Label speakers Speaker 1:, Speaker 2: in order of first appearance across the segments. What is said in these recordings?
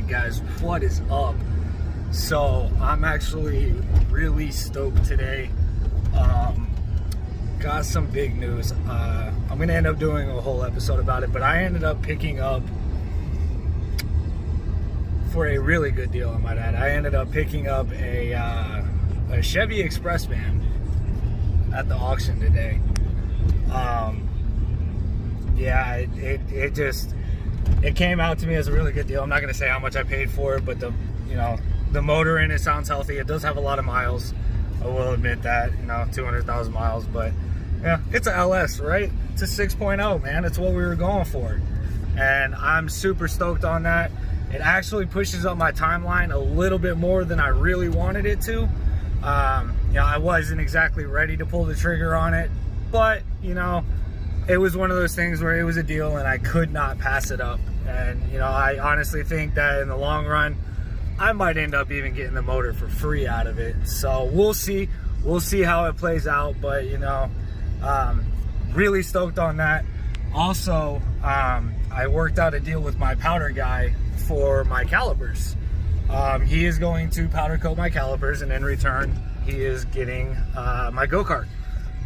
Speaker 1: guys, what is up? So I'm actually really stoked today. Got some big news. I'm gonna end up doing a whole episode about it, but I ended up picking up, for a really good deal I might add, I ended up picking up a Chevy Express van at the auction today. Yeah, it came out to me as a really good deal. I'm not gonna say how much I paid for it, but the motor in it sounds healthy. It does have a lot of miles, I will admit that, 200,000 miles, but yeah, it's a LS, right? It's a 6.0, man. It's what we were going for, and I'm super stoked on that. It actually pushes up my timeline a little bit more than I really wanted it to. I wasn't exactly ready to pull the trigger on it, but it was one of those things where it was a deal and I could not pass it up. And I honestly think that in the long run, I might end up even getting the motor for free out of it. So we'll see how it plays out, but really stoked on that. Also, I worked out a deal with my powder guy for my calipers. He is going to powder coat my calipers, and in return he is getting my go-kart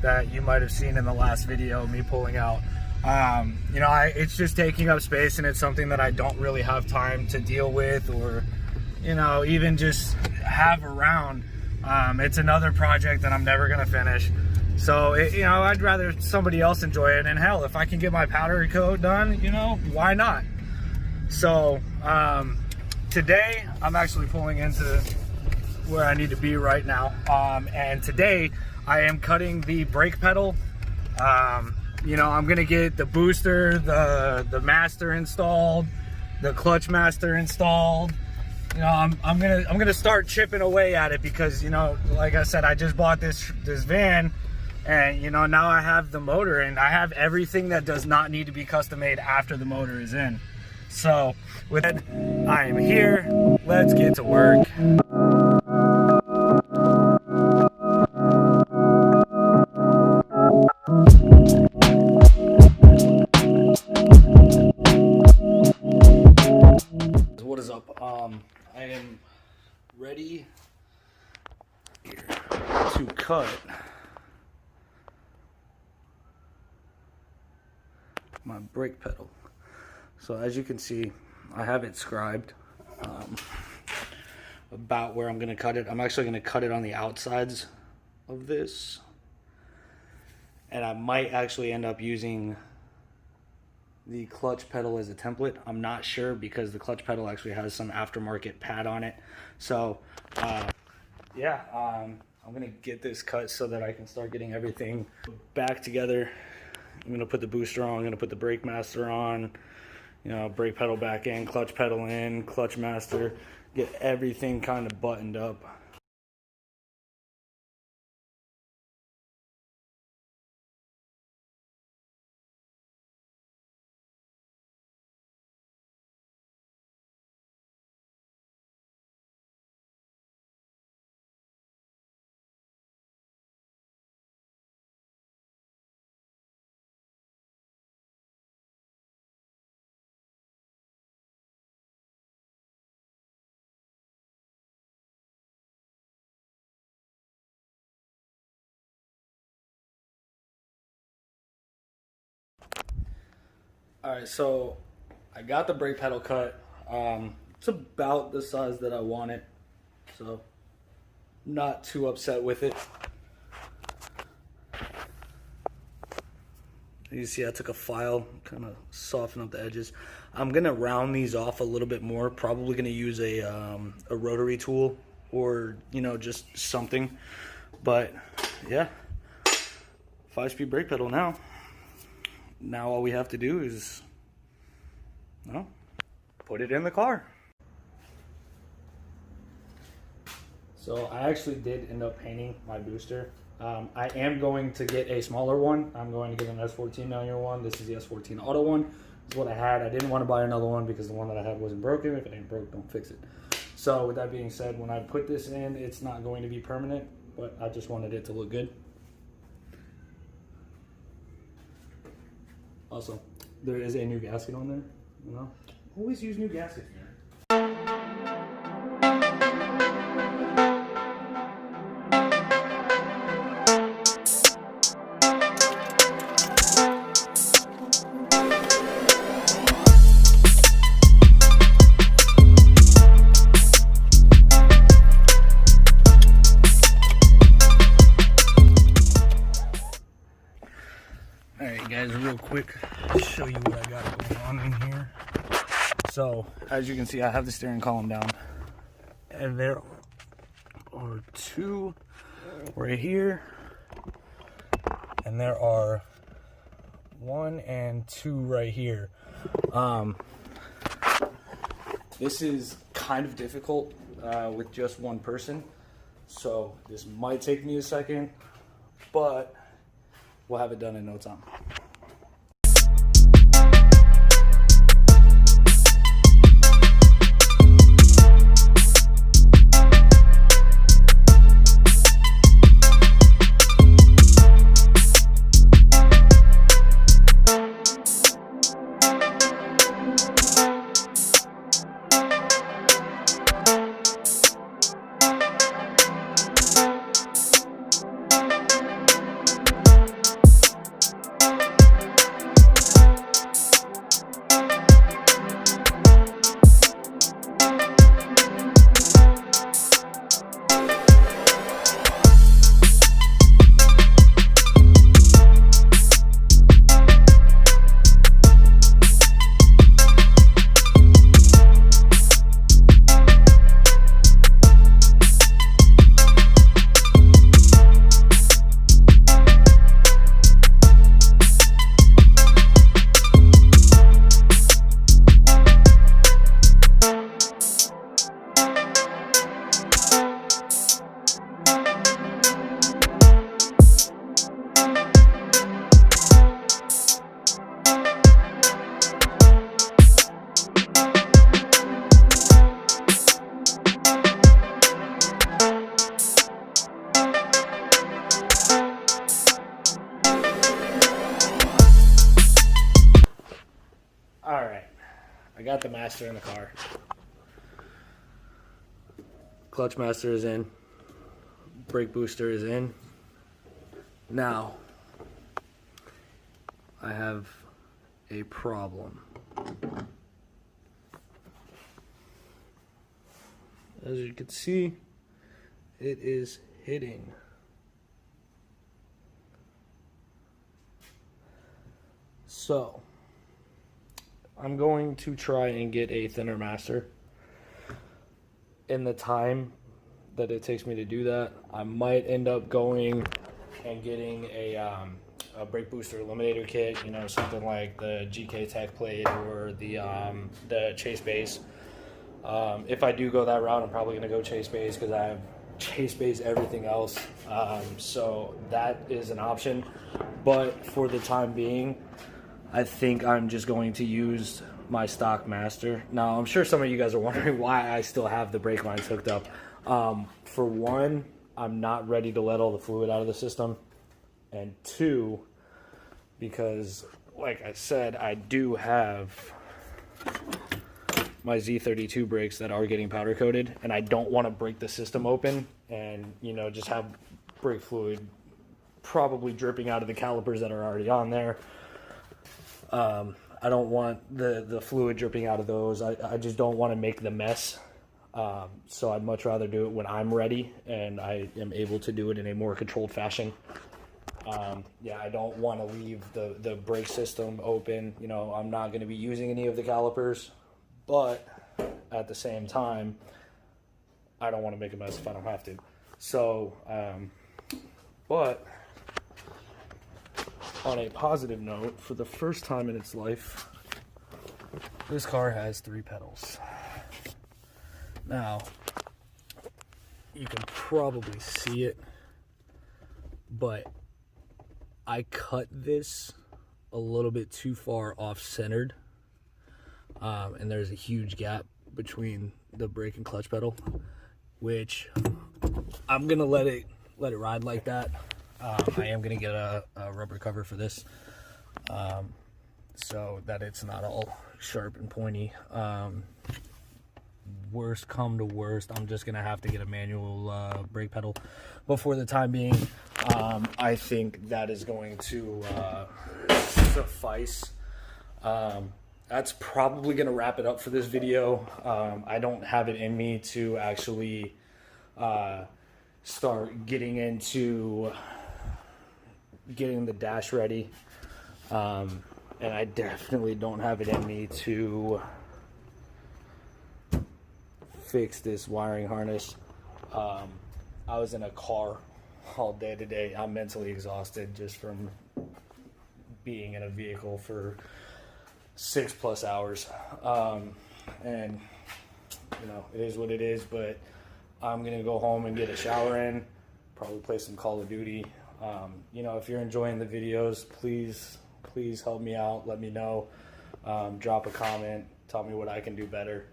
Speaker 1: that you might have seen in the last video, me pulling out. It's just taking up space, and it's something that I don't really have time to deal with, or even just have around. It's another project that I'm never gonna finish, so I'd rather somebody else enjoy it. And hell, if I can get my powder coat done, why not? So today I'm actually pulling into where I need to be right now, and today I am cutting the brake pedal. I'm gonna get the booster, the master installed, the clutch master installed. I'm gonna start chipping away at it because like I said, I just bought this van, and now I have the motor, and I have everything that does not need to be custom made after the motor is in. So with that, I am here. Let's get to work. What is up? I am ready here to cut my brake pedal. So as you can see, I have it scribed about where I'm going to cut it. I'm actually going to cut it on the outsides of this, and I might actually end up using the clutch pedal as a template. I'm not sure, because the clutch pedal actually has some aftermarket pad on it. So yeah, I'm gonna get this cut so that I can start getting everything back together. I'm gonna put the booster on, I'm gonna put the brake master on, brake pedal back in, clutch pedal in, clutch master, get everything kind of buttoned up. Alright, so I got the brake pedal cut. It's about the size that I want it, so not too upset with it. You see I took a file, kind of soften up the edges. I'm gonna round these off a little bit more, probably gonna use a rotary tool, or just something. But yeah, 5-speed brake pedal now. Now all we have to do is put it in the car. So I actually did end up painting my booster. I am going to get a smaller one. I'm going to get an S14 manual one. This is the S14 auto one. This is what I had. I didn't want to buy another one because the one that I had wasn't broken. If it ain't broke, don't fix it. So with that being said, when I put this in, it's not going to be permanent, but I just wanted it to look good. Also, there is a new gasket on there, Always use new gaskets, man. So as you can see, I have the steering column down, and there are 2 right here, and there are 1 and 2 right here. This is kind of difficult with just one person, so this might take me a second, but we'll have it done in no time. I got the master in the car. Clutch master is in. Brake booster is in. Now, I have a problem. As you can see, it is hitting. So, I'm going to try and get a thinner master. In the time that it takes me to do that, I might end up going and getting a brake booster eliminator kit, you know, something like the GK Tech plate or the Chase base. If I do go that route, I'm probably going to go Chase base because I have Chase base everything else. So that is an option. But for the time being, I think I'm just going to use my stock master. Now, I'm sure some of you guys are wondering why I still have the brake lines hooked up. For one, I'm not ready to let all the fluid out of the system. And two, because like I said, I do have my Z32 brakes that are getting powder coated, and I don't want to break the system open and, you know, just have brake fluid probably dripping out of the calipers that are already on there. I don't want the fluid dripping out of those. I just don't want to make the mess. So I'd much rather do it when I'm ready and I am able to do it in a more controlled fashion. Yeah, I don't want to leave the brake system open. You know, I'm not going to be using any of the calipers, but at the same time, I don't want to make a mess if I don't have to. So, but on a positive note, for the first time in its life, this car has 3 pedals. Now, you can probably see it, but I cut this a little bit too far off-centered, and there's a huge gap between the brake and clutch pedal, which I'm gonna let it ride like that. I am gonna get a rubber cover for this, so that it's not all sharp and pointy. Worst come to worst, I'm just gonna have to get a manual brake pedal. But for the time being, I think that is going to suffice. That's probably gonna wrap it up for this video. I don't have it in me to actually start getting into getting the dash ready, and I definitely don't have it in me to fix this wiring harness. I was in a car all day today. I'm mentally exhausted just from being in a vehicle for 6+ hours. And you know, it is what it is, but I'm gonna go home and get a shower in, probably play some Call of Duty. You know, if you're enjoying the videos, please help me out, let me know. Drop a comment, tell me what I can do better.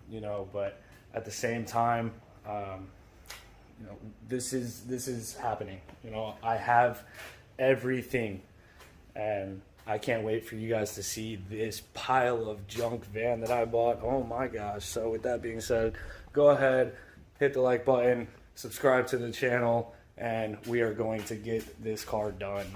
Speaker 1: You know, but at the same time, you know, this is happening. You know, I have everything, and I can't wait for you guys to see this pile of junk van that I bought. Oh my gosh. So with that being said, go ahead, hit the like button, subscribe to the channel, and we are going to get this car done.